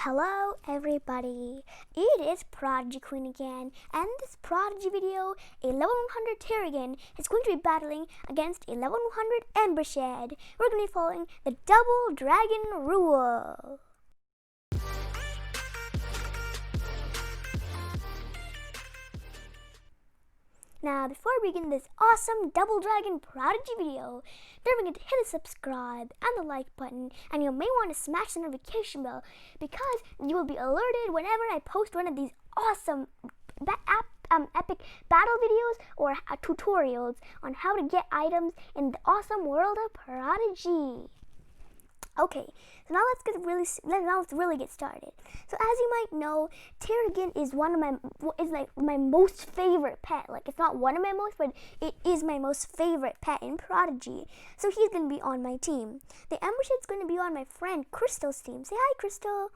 Hello everybody, it is Prodigy Queen again, and in this Prodigy video, a level 100 TARRAGON is going to be battling against a level 100 Embershed. We're going to be following the double dragon rule. Now, before we begin this awesome double dragon Prodigy video, don't forget to hit the subscribe and the like button, and you may want to smash the notification bell because you will be alerted whenever I post one of these awesome epic battle videos or tutorials on how to get items in the awesome world of Prodigy. Okay, so now let's really get started. So as you might know, TARRAGON is my most favorite pet. Like, it's not one of my most, but it is my most favorite pet in Prodigy. So he's gonna be on my team. The Embershed's gonna be on my friend Crystal's team. Say hi, Crystal.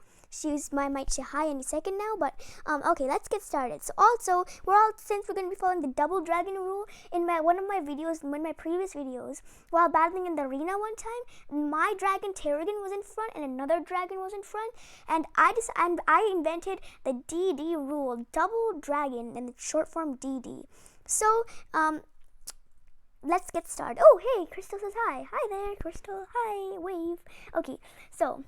Might say hi any second now, but okay, let's get started. So also, since we're going to be following the double dragon rule in one of my previous videos, while battling in the arena one time, my dragon TARRAGON was in front and another dragon was in front, and I invented the DD rule, double dragon, in the short form DD. So let's get started. Oh, hey, Crystal says hi. Hi there, Crystal. Hi, wave. Okay, so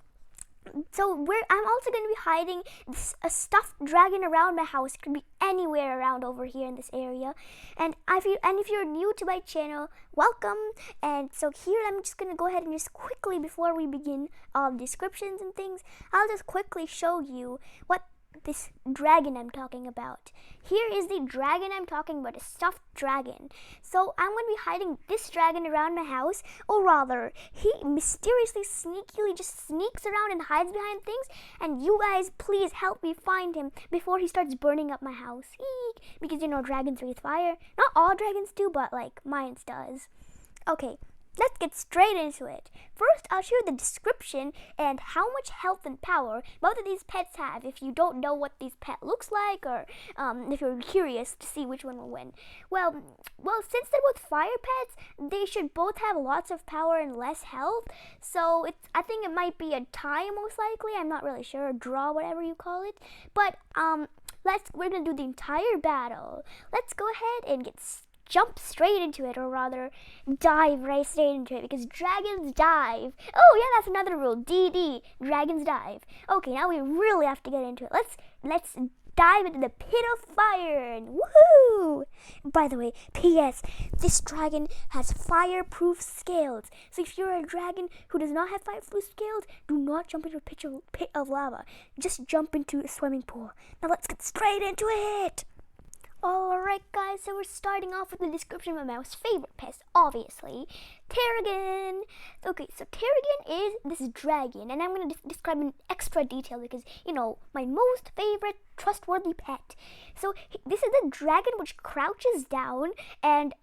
I'm also going to be hiding a stuffed dragon around my house. It could be anywhere around over here in this area. And if you're new to my channel, welcome. And so here I'm just going to go ahead and just quickly, before we begin descriptions and things, I'll just quickly show you what this dragon I'm talking about. Here is the dragon I'm talking about, a stuffed dragon. So I'm going to be hiding this dragon around my house, or rather, he mysteriously, sneakily just sneaks around and hides behind things, and you guys please help me find him before he starts burning up my house. Eek! Because you know dragons breathe fire. Not all dragons do, but like mine does. Okay, let's get straight into it. First, I'll show you the description and how much health and power both of these pets have if you don't know what these pet looks like, or if you're curious to see which one will win. Well, since they're both fire pets, they should both have lots of power and less health. So I think it might be a tie most likely. I'm not really sure, a draw, whatever you call it. But we're gonna do the entire battle. Let's go ahead and jump straight into it, or rather dive right straight into it, because dragons dive. Oh yeah, that's another rule, DD, dragons dive. Okay, now we really have to get into it. Let's dive into the pit of fire, and woohoo! By the way, P.S. this dragon has fireproof scales, so if you're a dragon who does not have fireproof scales, do not jump into a pit of lava. Just jump into a swimming pool. Now let's get straight into it. Alright guys, so we're starting off with the description of my most favorite pest, obviously, TARRAGON. Okay, so TARRAGON is this dragon, and I'm going to describe in extra detail because, you know, my most favorite trustworthy pet. So this is the dragon which crouches down, and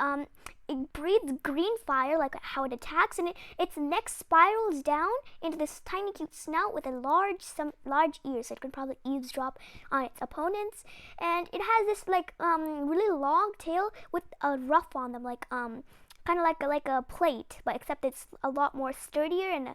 it breathes green fire, like how it attacks, and its neck spirals down into this tiny cute snout with some large ears, so it could probably eavesdrop on its opponents. And it has this really long tail with a ruff on them, like kind of like a plate, but except it's a lot more sturdier and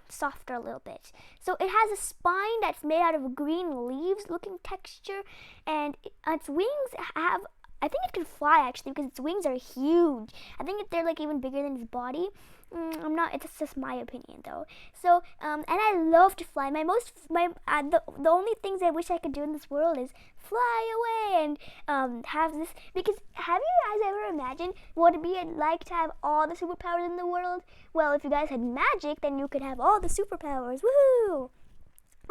softer a little bit. So it has a spine that's made out of green leaves looking texture, and its wings have, I think it can fly actually, because its wings are huge. I think they're like even bigger than its body. It's just my opinion though. So, and I love to fly. The only things I wish I could do in this world is fly away and have this, because have you guys ever imagined what it'd be like to have all the superpowers in the world? Well, if you guys had magic, then you could have all the superpowers. Woohoo!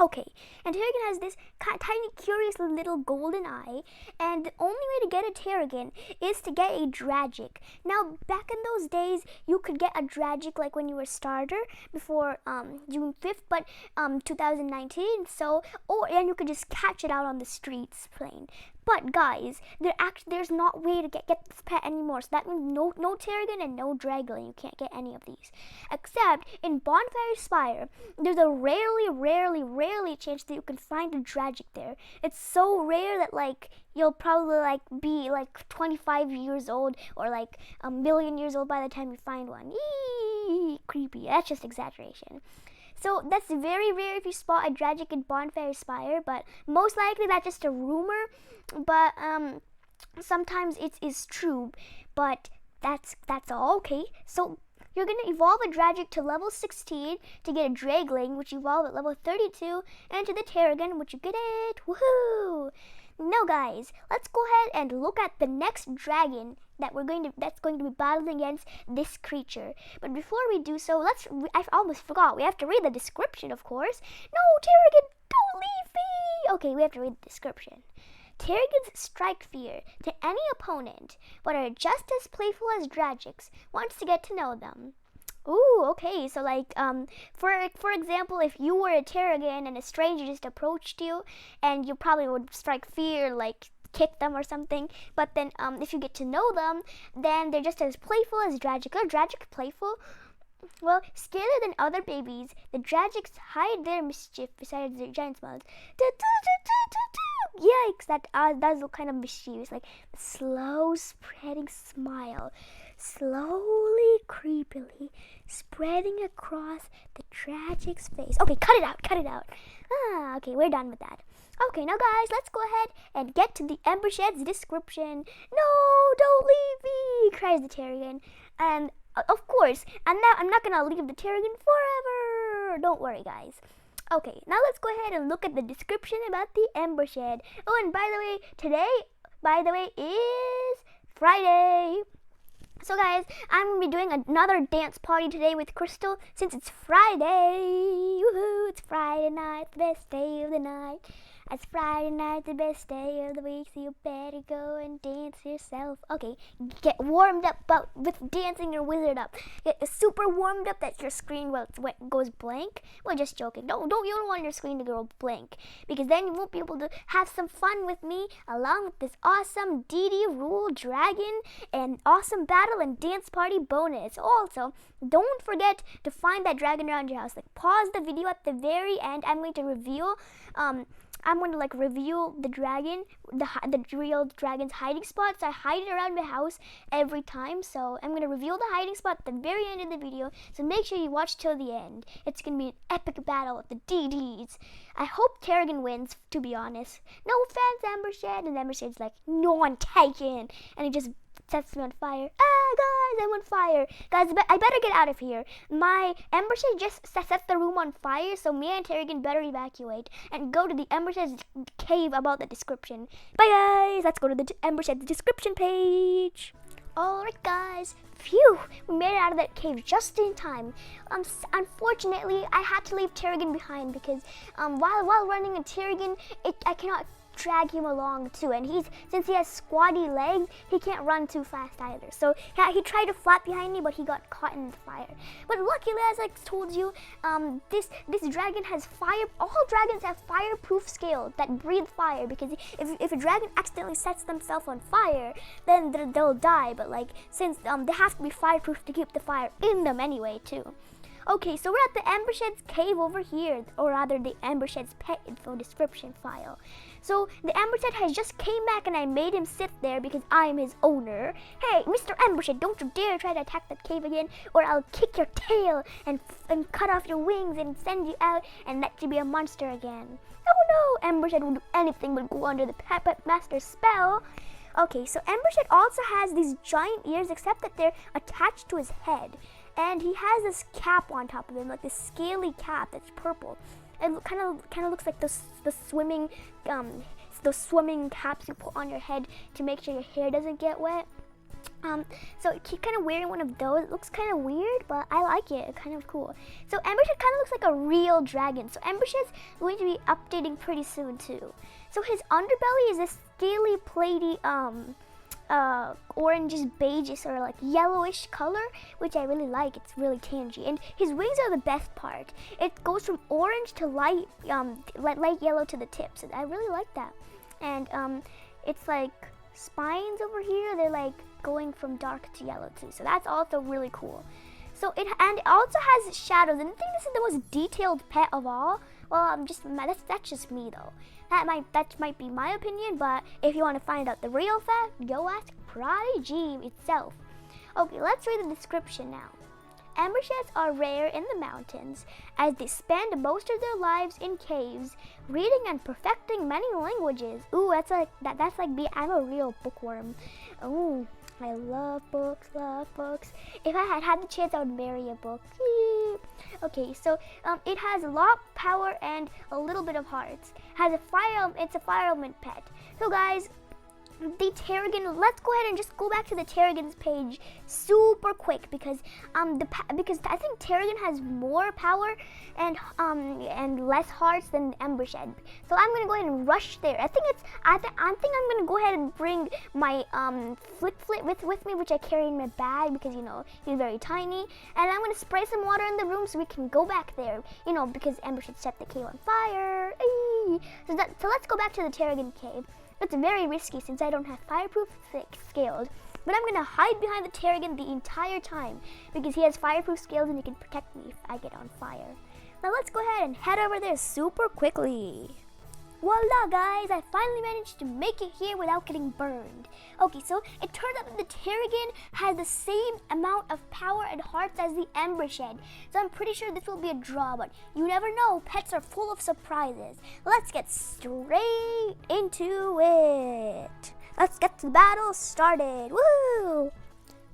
Okay, and TARRAGON has this tiny, curious little golden eye, and the only way to get a TARRAGON is to get a Dragic. Now, back in those days, you could get a Dragic like when you were a starter before June 5th, but 2019. And you could just catch it out on the streets plain. But guys, there's not way to get this pet anymore. So that means no TARRAGON and no Dragling. You can't get any of these. Except in Bonfire Spire, there's a rarely chance that you can find a Dragic there. It's so rare that you'll probably be 25 years old or a million years old by the time you find one. Eee, creepy. That's just exaggeration. So that's very rare if you spot a dragon bonfire spire, but most likely that's just a rumor. But sometimes it is true, but that's all. Okay, so you're gonna evolve a Dragic to level 16 to get a Dragling, which you evolve at level 32, and to the Tarragon, which you get it. Woohoo! Now, guys, let's go ahead and look at the next dragon that's going to be battling against this creature. But before we do so, I almost forgot. We have to read the description, of course. No, Tarragon, don't leave me. Okay, we have to read the description. Tarragons strike fear to any opponent, but are just as playful as Dragics once to get to know them. Ooh, okay, so like, for example, if you were a Tarragon and a stranger just approached you, and you probably would strike fear, like, kick them or something, but then, if you get to know them, then they're just as playful as Dragic. Are Dragic playful? Well, scarier than other babies, the Dragics hide their mischief besides their giant smiles. Yikes, that does look kind of mischievous, like the slow spreading smile, slowly, creepily spreading across the Dragic's face. Okay, cut it out. Okay, we're done with that. Okay, now guys, let's go ahead and get to the Embershed's description. No, don't leave me, cries the Tarragon. And of course, I'm not gonna leave the Tarragon forever. Don't worry, guys. Okay, now let's go ahead and look at the description about the Embershed. Oh, and by the way, today, is Friday. So guys, I'm going to be doing another dance party today with Crystal since it's Friday. Woohoo, it's Friday night, the best day of the night. It's Friday night, the best day of the week, so you better go and dance yourself. Okay, get warmed up with dancing your wizard up. Get super warmed up that your screen goes blank. Well, just joking. You don't want your screen to go blank, because then you won't be able to have some fun with me along with this awesome DD rule dragon and awesome battle and dance party bonus. Also, don't forget to find that dragon around your house. Like, pause the video at the very end. I'm going to reveal the dragon, the real dragon's hiding spot. So I hide it around my house every time. So I'm going to reveal the hiding spot at the very end of the video. So make sure you watch till the end. It's going to be an epic battle with the DDs. I hope Tarragon wins, to be honest. No offense, Embershed. And Embershed's like, no, I'm taken. And he just sets me on fire. Guys, I'm on fire. Guys, I better get out of here. My Embershed just set the room on fire, so me and Tarragon better evacuate and go to the Embershed cave about the description. Bye, guys. Let's go to the Embershed description page. Alright, guys. Phew, we made it out of that cave just in time. Unfortunately, I had to leave Tarragon behind because while running a Tarragon, I cannot drag him along too, and since he has squatty legs, he can't run too fast either. So yeah, he tried to flap behind me, but he got caught in the fire. But luckily, as I told you, this dragon has fire. All dragons have fireproof scales that breathe fire, because if a dragon accidentally sets themselves on fire, then they'll die. But like, since they have to be fireproof to keep the fire in them anyway too. Okay, so we're at the Embershed's cave over here, or rather the Embershed's pet info description file. So the Embershed has just came back and I made him sit there because I am his owner. Hey, Mr. Embershed, don't you dare try to attack that cave again, or I'll kick your tail and cut off your wings and send you out and let you be a monster again. Oh no, Embershed will do anything but go under the Pet Master's spell. Okay, so Embershed also has these giant ears, except that they're attached to his head. And he has this cap on top of him, like this scaly cap that's purple. It kind of looks like those swimming caps you put on your head to make sure your hair doesn't get wet. So he's kind of wearing one of those. It looks kind of weird, but I like it. It's kind of cool. So Embershed kind of looks like a real dragon. So Embershed's going to be updating pretty soon too. So his underbelly is this scaly, platy, orangish, beigeish, or like yellowish color, which I really like. It's really tangy, and his wings are the best part. It goes from orange to light yellow to the tips, and I really like that. And it's like spines over here, they're like going from dark to yellow too, so that's also really cool. So it also has shadows, and I think this is the most detailed pet of all. Well, that's just me though. That might be my opinion, but if you want to find out the real fact, go ask Prodigy itself. Okay, let's read the description now. Embersheds are rare in the mountains, as they spend most of their lives in caves, reading and perfecting many languages. Ooh, that's like me. I'm a real bookworm. Ooh, I love books, love books. If I had had the chance, I would marry a book. Okay, so it has a lot of power and a little bit of hearts. It's a fire element pet. So guys, the Tarragon, let's go ahead and just go back to the Tarragon's page super quick because because I think Tarragon has more power and less hearts than Embershed. So I'm gonna go ahead and rush there. I think I'm gonna go ahead and bring my Flit with me, which I carry in my bag because you know he's very tiny, and I'm gonna spray some water in the room so we can go back there. You know, because Embershed set the cave on fire. So let's go back to the Tarragon cave. It's very risky since I don't have fireproof scales, but I'm gonna hide behind the Tarragon the entire time because he has fireproof scales and he can protect me if I get on fire. Now let's go ahead and head over there super quickly. Voila guys, I finally managed to make it here without getting burned. Okay, so it turns out that the Tarragon has the same amount of power and hearts as the Embershed. So I'm pretty sure this will be a draw, but you never know, pets are full of surprises. Let's get straight into it. Let's get the battle started. Woo!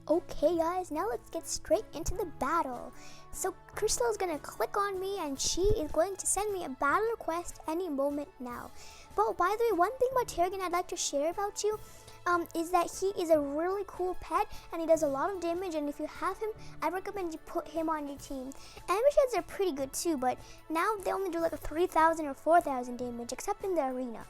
Okay guys, now let's get straight into the battle. So Crystal is gonna click on me and she is going to send me a battle request any moment now. But by the way, one thing about Tarragon I'd like to share about you is that he is a really cool pet and he does a lot of damage, and if you have him, I recommend you put him on your team. Embersheds are pretty good too, but now they only do like a 3,000 or 4,000 damage, except in the arena.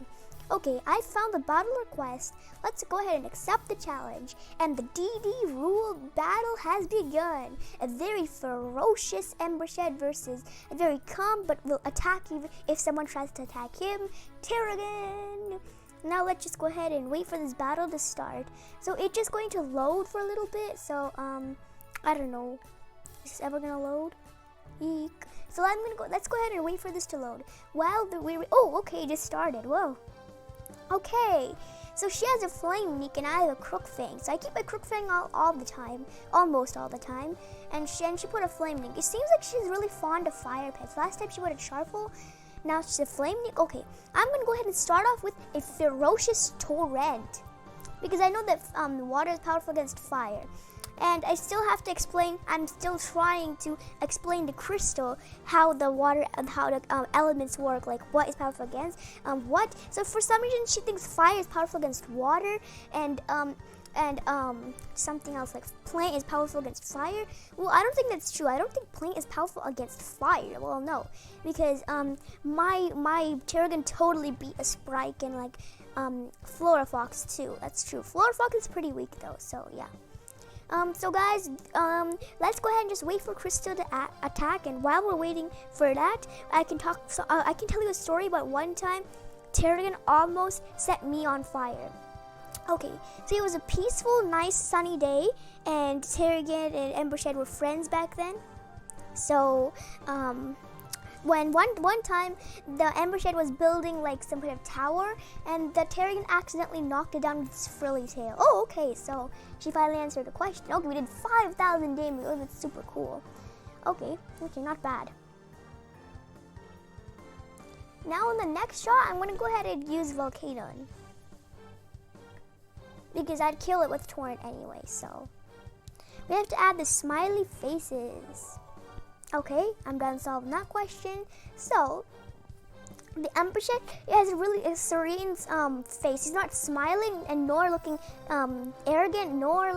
Okay, I found the battle request. Let's go ahead and accept the challenge. And the DD rule battle has begun. A very ferocious Embershed versus a very calm but will attack even if someone tries to attack him, Tarragon. Now let's just go ahead and wait for this battle to start. So it's just going to load for a little bit. So I don't know. Is this ever gonna load? Eek. So let's go ahead and wait for this to load. Oh, okay, it just started. Whoa. Okay, so she has a flame neek and I have a crook fang. So I keep my crook fang all the time, almost all the time. And she put a flame neek. It seems like she's really fond of fire pets. Last time she put a charful, now she's a flame neek. Okay, I'm gonna go ahead and start off with a ferocious torrent because I know that water is powerful against fire. And I still have to explain, I'm still trying to explain to Crystal how the water and how the elements work, like what is powerful against what. So for some reason she thinks fire is powerful against water and something else like plant is powerful against fire. Well, I don't think that's true. I don't think plant is powerful against fire. Well, no, because my Tarragon totally beat a Sprite and like Florafox too. That's true. Florafox is pretty weak though, so yeah. So guys, let's go ahead and just wait for Crystal to attack. And while we're waiting for that, I can tell you a story about one time Tarragon almost set me on fire. Okay, so it was a peaceful, nice, sunny day, and Tarragon and Embershed were friends back then. So, when one time the Embershed was building like some kind of tower and the Tarragon accidentally knocked it down with its frilly tail. Oh, okay, so she finally answered the question. Okay, we did 5,000 damage. Oh, that's super cool. Okay, not bad. Now in the next shot, I'm gonna go ahead and use Volcano because I'd kill it with Torrent anyway, so. We have to add the smiley faces. Okay, I'm done solving that question. So, the Embershed, it has a really serene face. He's not smiling and nor looking arrogant, nor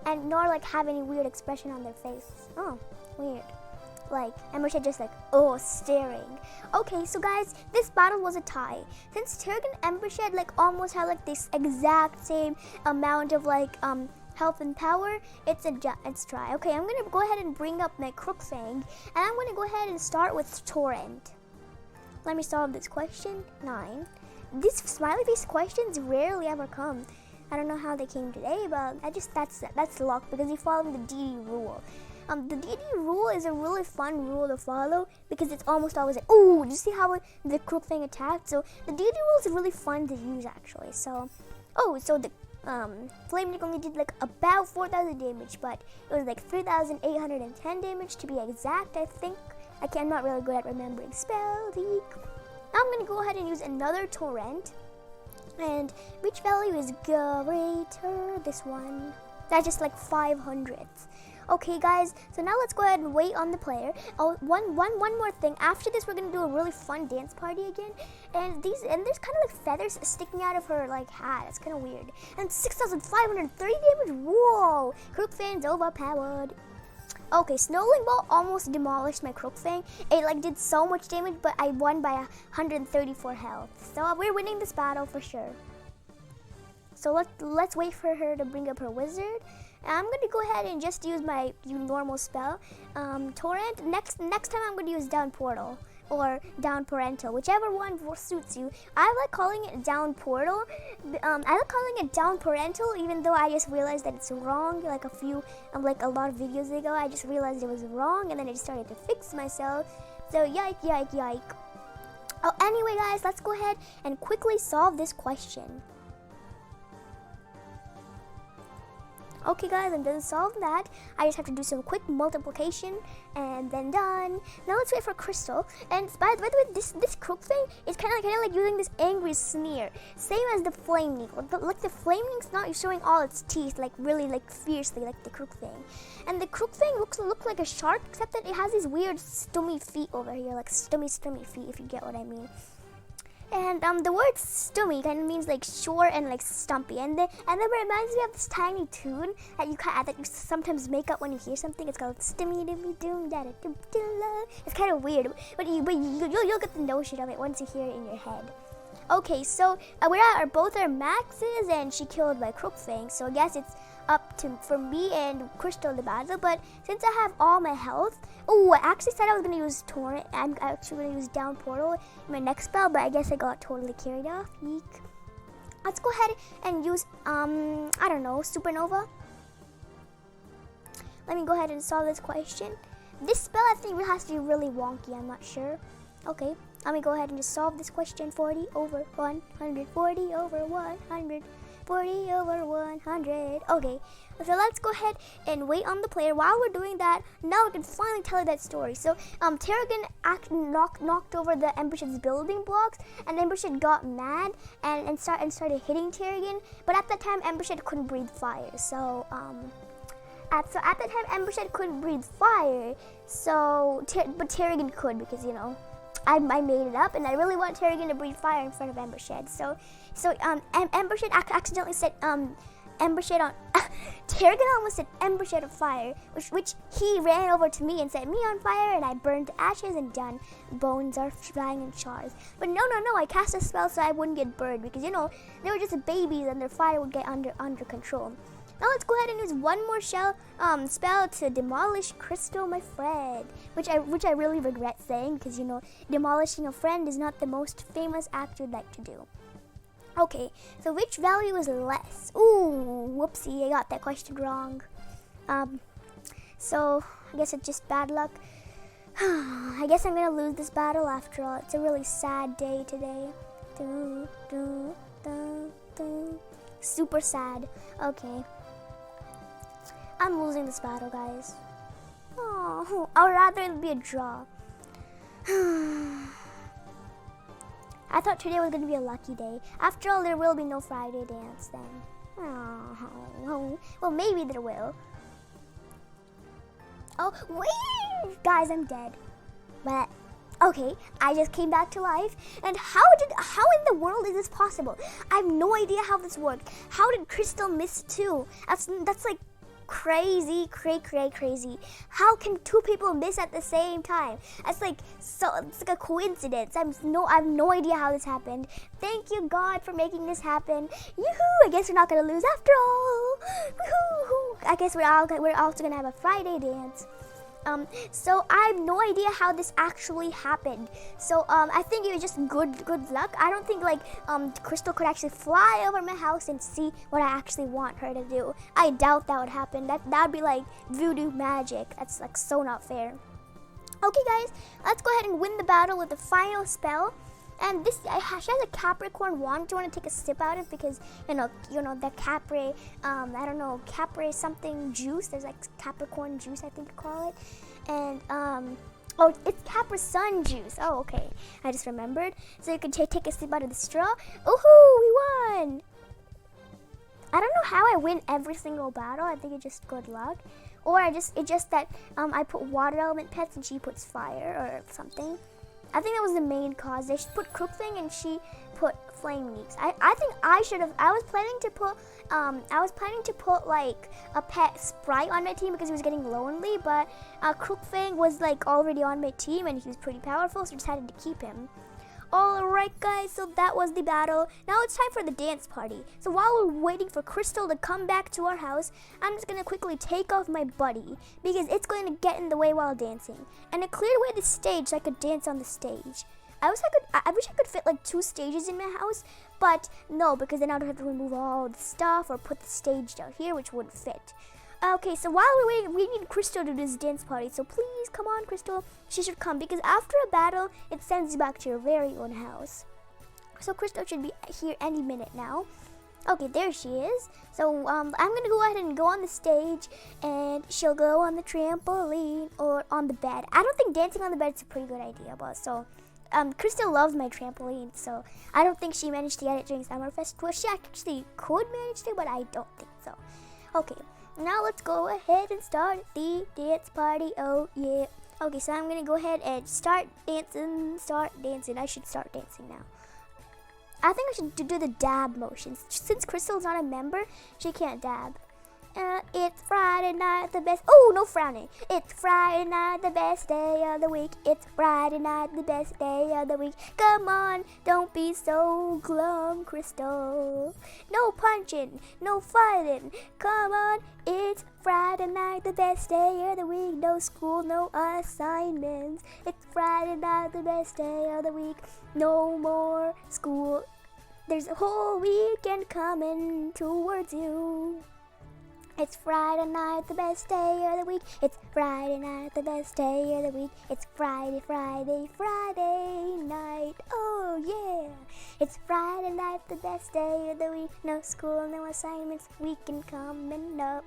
have any weird expression on their face. Oh, weird. Like Embershed just like, oh, staring. Okay, so guys, this battle was a tie. Since Tarragon and Embershed like almost had like this exact same amount of like health and power, it's dry. Okay, I'm gonna go ahead and bring up my crook fang, and I'm gonna go ahead and start with Torrent. Let me solve this question. 9. These smiley face questions rarely ever come. I don't know how they came today, but that's luck because you follow the DD rule. The DD rule is a really fun rule to follow because it's almost always like, ooh, did you see how the crook fang attacked? So the DD rule is really fun to use actually. So, oh, so the Flame Nick only did like about 4,000 damage, but it was like 3,810 damage to be exact, I think. I'm not really good at remembering spell. Now I'm gonna go ahead and use another torrent. And which value is greater? This one. That's just like 500th. Okay, guys, so now let's go ahead and wait on the player. Oh, one more thing. After this, we're gonna do a really fun dance party again. And there's kind of like feathers sticking out of her like hat. It's kind of weird. And 6,530 damage. Whoa! Crook Fang's overpowered. Okay, Snowling Ball almost demolished my Crook Fang. It like did so much damage, but I won by 134 health. So we're winning this battle for sure. So let's wait for her to bring up her wizard. I'm going to go ahead and just use my normal spell. Torrent. Next time I'm going to use Down Portal or Down Parental, whichever one suits you. I like calling it Down Portal. I like calling it Down Parental, even though I just realized that it's wrong. Like a lot of videos ago, I just realized it was wrong, and then I just started to fix myself. So yike. Oh, anyway, guys, let's go ahead and quickly solve this question. Okay, guys, I'm done solving that. I just have to do some quick multiplication and then done. Now let's wait for Crystal. And by the way, this Crook thing is kind of like using this angry sneer, same as the Flame Needle. But like the Flame Needle's not showing all its teeth like really like fiercely like the Crook thing. And the Crook thing looks like a shark, except that it has these weird stummy feet over here, like stummy feet, if you get what I mean. And the word stummy kind of means like short and like stumpy, and then it reminds me of this tiny tune that you sometimes make up when you hear something. It's called stummy dimmy doom da da dum dum. It's kind of weird, but you'll get the notion of it once you hear it in your head. Okay, so we're at both our maxes, and she killed my Crook Fang, so I guess it's up for me and Crystal the battle. But since I have all my health, I actually said I was going to use Torrent. I'm actually going to use Down Portal in my next spell, but I guess I got totally carried off. Eek. Let's go ahead and use, I don't know, Supernova. Let me go ahead and solve this question. This spell I think has to be really wonky, I'm not sure. Okay, let me go ahead and just solve this question. 40 over 100, 40 over 100. 40 over 100. Okay, so let's go ahead and wait on the player. While we're doing that, now we can finally tell you that story. So, TARRAGON knocked over the Embershed's building blocks, and Embershed got mad and started hitting TARRAGON. But at that time, Embershed couldn't breathe fire. So, at that time, Embershed couldn't breathe fire. But TARRAGON could, because I made it up, and I really want TARRAGON to breathe fire in front of Embershed. So Embershed accidentally set Embershed on. TARRAGON almost set Embershed on fire, which he ran over to me and set me on fire, and I burned to ashes and done. Bones are flying in shards. But no, I cast a spell so I wouldn't get burned, because they were just babies and their fire would get under control. Now let's go ahead and use one more spell to demolish Crystal, my friend, which I really regret saying, because demolishing a friend is not the most famous act you'd like to do. Okay, so which value is less? Ooh, whoopsie, I got that question wrong. So I guess it's just bad luck. I guess I'm gonna lose this battle after all. It's a really sad day today. Super sad. Okay. I'm losing this battle, guys. Oh, or rather it'll be a draw. I thought today was going to be a lucky day. After all, there will be no Friday dance then. Oh, well, maybe there will. Oh, wait! Guys, I'm dead. But, okay, I just came back to life. And how in the world is this possible? I have no idea how this worked. How did Crystal miss too? That's like crazy. How can two people miss at the same time? It's like a coincidence. I have no idea how this happened. Thank you, God, for making this happen. Yoo-hoo! I guess we're not gonna lose after all. Woo-hoo! I guess we're also gonna have a Friday dance. So I have no idea how this actually happened. So I think it was just good luck. I don't think Crystal could actually fly over my house and see what I actually want her to do. I doubt that would happen. That would be like voodoo magic. That's like so not fair. Okay, guys, let's go ahead and win the battle with the final spell. And this, she has a Capricorn wand. Do you want to take a sip out of it? Because, you know, the Capri, I don't know, Capri something juice. There's like Capricorn juice, I think you call it. And, oh, it's Capri Sun juice. Oh, okay. I just remembered. So you can take a sip out of the straw. Ooh, we won! I don't know how I win every single battle. I think it's just good luck. Or it's just that I put water element pets and she puts fire or something. I think that was the main cause. They should put Crook Thing and she put Flame Leaks. I think I should have. I was planning to put like a pet Sprite on my team because he was getting lonely, but Crook Thing was like already on my team and he was pretty powerful, so I decided to keep him. Alright guys, so that was the battle. Now it's time for the dance party. So while we're waiting for Crystal to come back to our house, I'm just going to quickly take off my buddy because it's going to get in the way while dancing. And it cleared away the stage so I could dance on the stage. I wish I could fit like 2 stages in my house, but no, because then I'd have to remove all the stuff or put the stage down here, which wouldn't fit. Okay, so while we're waiting, we need Crystal to do this dance party. So please, come on, Crystal. She should come because after a battle, it sends you back to your very own house. So Crystal should be here any minute now. Okay, there she is. So I'm going to go ahead and go on the stage and she'll go on the trampoline or on the bed. I don't think dancing on the bed is a pretty good idea, but so... Crystal loves my trampoline, so I don't think she managed to get it during Summerfest. Well, she actually could manage to, but I don't think so. Okay. Now let's go ahead and start the dance party. Oh yeah. Okay, so I'm gonna go ahead and start dancing. I should start dancing now. I think I should do the dab motions. Since Crystal's not a member, she can't dab. It's Friday night, the best. Oh, no frowning. It's Friday night, the best day of the week. It's Friday night, the best day of the week. Come on, don't be so glum, Crystal. No punching, no fighting. Come on, it's Friday night, the best day of the week. No school, no assignments. It's Friday night, the best day of the week. No more school. There's a whole weekend coming towards you. It's Friday night, the best day of the week. It's Friday night, the best day of the week. It's Friday night. Oh yeah. It's Friday night, the best day of the week. No school, no assignments, weekend coming up.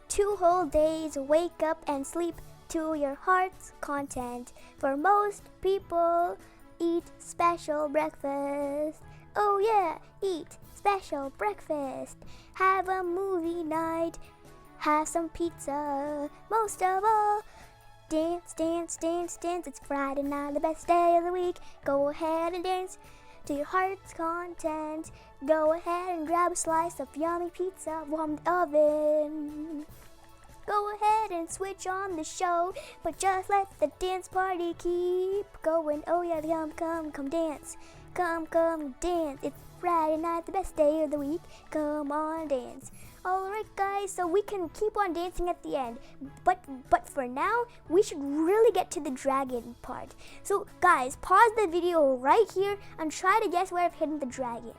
2 whole days, wake up and sleep to your heart's content. For most people, eat special breakfast. Oh yeah, eat special breakfast. Have a movie night. Have some pizza. Most of all, dance, dance, dance, dance. It's Friday night, the best day of the week. Go ahead and dance to your heart's content. Go ahead and grab a slice of yummy pizza from the oven. Go ahead and switch on the show, but just let the dance party keep going. Oh yeah, come dance. Come dance. It's Friday night, the best day of the week. Come on, dance. Alright guys, so we can keep on dancing at the end. But for now, we should really get to the dragon part. So guys, pause the video right here and try to guess where I've hidden the dragon.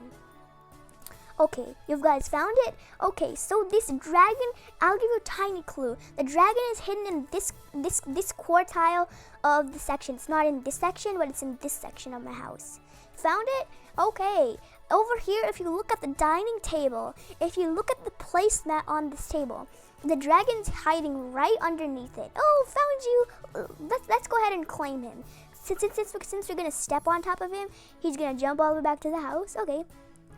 Okay, you guys found it? Okay, so this dragon, I'll give you a tiny clue. The dragon is hidden in this quartile of the section. It's not in this section, but it's in this section of my house. Found it? Okay. Over here, if you look at the dining table, if you look at the placemat on this table, the dragon's hiding right underneath it. Oh, found you. Let's go ahead and claim him. Since we're going to step on top of him, he's going to jump all the way back to the house. Okay.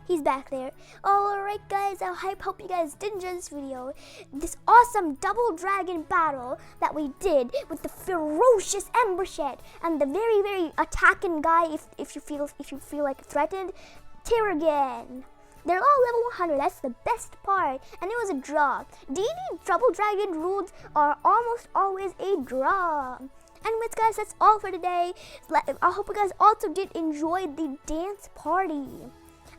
He's back there. Alright guys, I hope you guys did enjoy this video. This awesome double dragon battle that we did with the ferocious Embershed and the very, very attacking guy if you feel like threatened, TARRAGON. They're all level 100, that's the best part, and it was a draw. D&D double dragon rules are almost always a draw. Anyways guys, that's all for today. I hope you guys also did enjoy the dance party.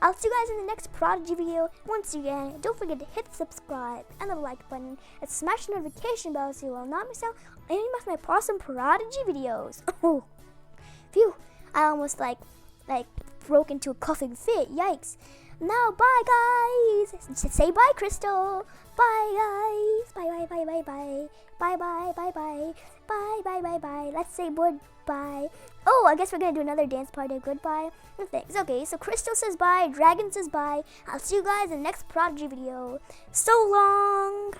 I'll see you guys in the next Prodigy video. Once again, don't forget to hit subscribe and the like button and smash the notification bell so you will not miss out on any of my awesome Prodigy videos. Oh, phew! I almost like broke into a coughing fit. Yikes! Now, bye, guys. Say bye, Crystal. Bye, guys. Bye, bye, bye, bye, bye. Bye, bye, bye, bye. Bye, bye, bye, bye. Let's say goodbye. Oh, I guess we're going to do another dance party. Goodbye. Thanks. Okay, so Crystal says bye. Dragon says bye. I'll see you guys in the next Prodigy video. So long.